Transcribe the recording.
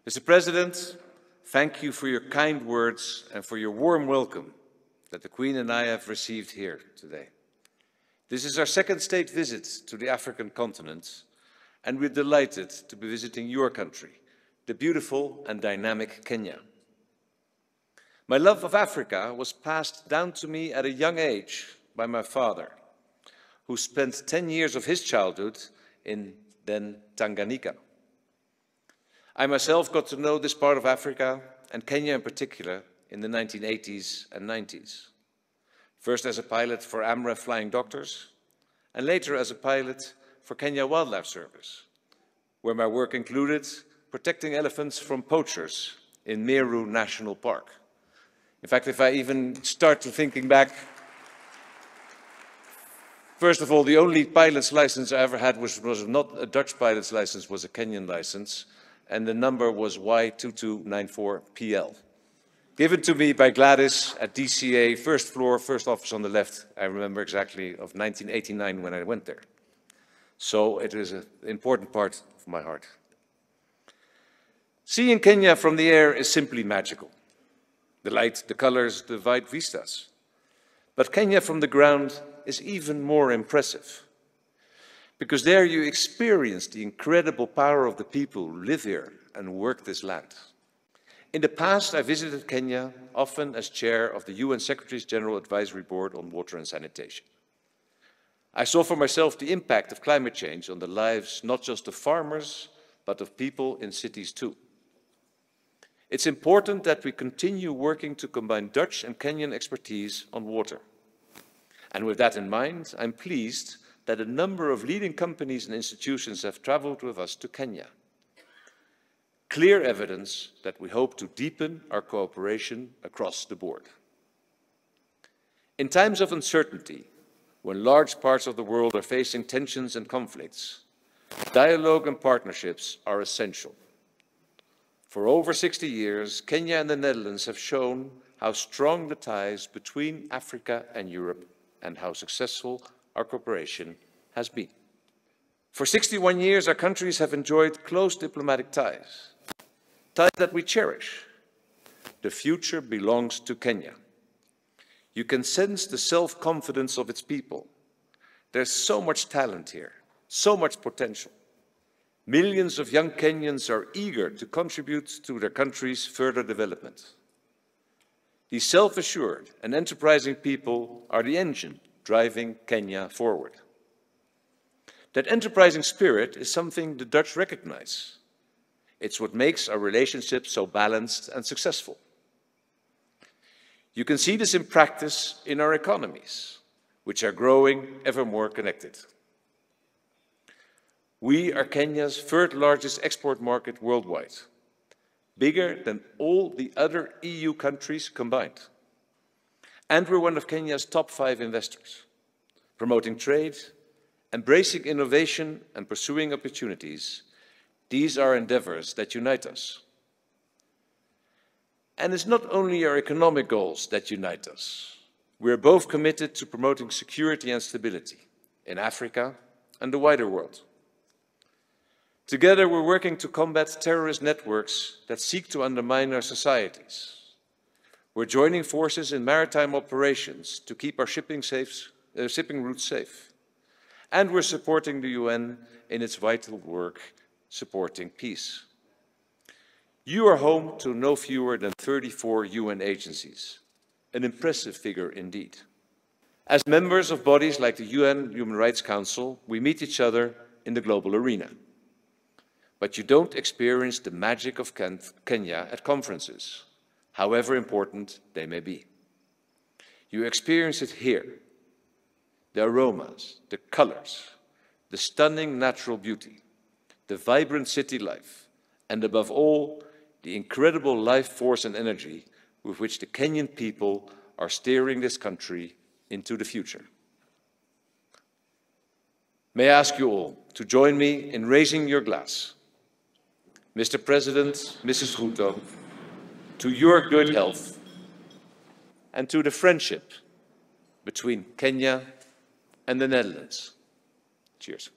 Mr. President, thank you for your kind words and for your warm welcome that the Queen and I have received here today. This is our second state visit to the African continent, and we're delighted to be visiting your country, the beautiful and dynamic Kenya. My love of Africa was passed down to me at a young age by my father, who spent 10 years of his childhood in then Tanganyika. I myself got to know this part of Africa, and Kenya in particular, in the 1980s and 90s. First as a pilot for AMREF Flying Doctors, and later as a pilot for Kenya Wildlife Service, where my work included protecting elephants from poachers in Meru National Park. In fact, if I even start to thinking back, first of all, the only pilot's license I ever had was not a Dutch pilot's license, was a Kenyan license, and the number was Y2294PL. Given to me by Gladys at DCA, first floor, first office on the left, I remember exactly, of 1989 when I went there. So it is an important part of my heart. Seeing Kenya from the air is simply magical. The light, the colors, the wide vistas. But Kenya from the ground is even more impressive, because there you experience the incredible power of the people who live here and work this land. In the past, I visited Kenya, often as chair of the UN Secretary-General Advisory Board on Water and Sanitation. I saw for myself the impact of climate change on the lives not just of farmers, but of people in cities too. It's important that we continue working to combine Dutch and Kenyan expertise on water. And with that in mind, I'm pleased that a number of leading companies and institutions have traveled with us to Kenya. Clear evidence that we hope to deepen our cooperation across the board. In times of uncertainty, when large parts of the world are facing tensions and conflicts, dialogue and partnerships are essential. For over 60 years, Kenya and the Netherlands have shown how strong the ties between Africa and Europe and how successful our cooperation has been. For 61 years, our countries have enjoyed close diplomatic ties, ties that we cherish. The future belongs to Kenya. You can sense the self-confidence of its people. There's so much talent here, so much potential. Millions of young Kenyans are eager to contribute to their country's further development. These self-assured and enterprising people are the engine driving Kenya forward. That enterprising spirit is something the Dutch recognize. It's what makes our relationship so balanced and successful. You can see this in practice in our economies, which are growing ever more connected. We are Kenya's third largest export market worldwide, bigger than all the other EU countries combined. And we're one of Kenya's top 5 investors, promoting trade, embracing innovation and pursuing opportunities. These are endeavors that unite us. And it's not only our economic goals that unite us. We're both committed to promoting security and stability in Africa and the wider world. Together, we're working to combat terrorist networks that seek to undermine our societies. We're joining forces in maritime operations to keep our shipping routes safe. And we're supporting the UN in its vital work supporting peace. You are home to no fewer than 34 UN agencies, an impressive figure indeed. As members of bodies like the UN Human Rights Council, we meet each other in the global arena. But you don't experience the magic of Kenya at conferences, however important they may be. You experience it here. The aromas, the colors, the stunning natural beauty, the vibrant city life, and above all, the incredible life force and energy with which the Kenyan people are steering this country into the future. May I ask you all to join me in raising your glass. Mr. President, Mrs. Ruto, to your good health and to the friendship between Kenya and the Netherlands. Cheers.